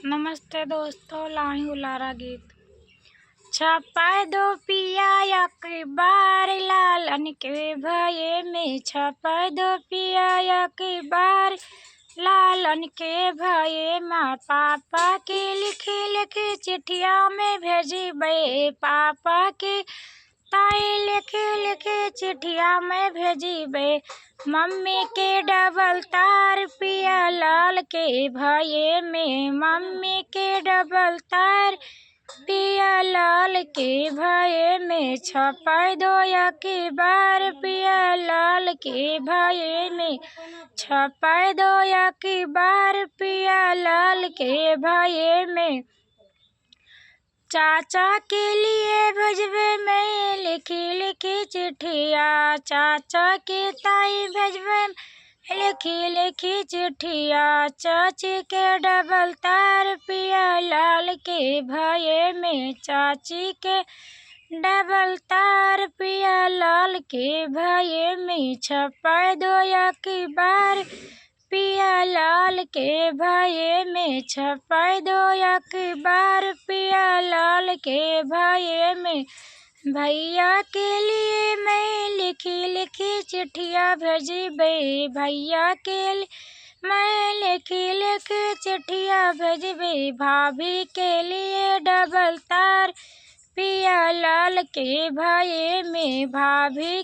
नमस्ते दोस्तों, लाही उलारा गीत। छपाय दो पिया अखबार लालन के भये में, छपाय दो पिया अखबार लालन के भये माँ। पापा के लिखी लिखी चिट्ठिया में भेजी बे, पापा के ताई लिखी लिखी चिट्ठिया में भेजी बे। मम्मी के डबल तार पिया लाल के भये में, मम्मी के डबल तार पिया लाल के भये में। छपाय दो अखबार पिया लाल के भये में, छपाय दो अखबार पिया लाल के भये में। चाचा के लिए भेजबे में लिखी लिखी चिट्ठिया, चाचा के ताई भेजबे लिखी लिखी चिट्ठिया। चाची के डबल तार पिया लाल के भये में, चाची के डबल तार पिया लाल के भये में। छपाय दो अखबार पिया लाल के भये में, छपाय दो अखबार पिया लाल के भये में। भैया के लिए मैं लिखी लिखी चिट्ठिया भेजी बे, भैया के लिए मैं लिखी लिखी चिट्ठिया भेजबे। भाभी के लिए डबल तार पिया लाल के भये में, भाभी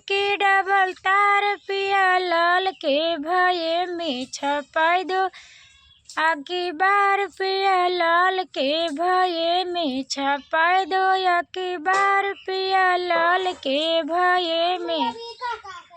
के डबल तार पिया लाल के भये में। छपाय दो अखबार पिया लाल के भये में, छपाय दो अखबार पिया लाल के भये में।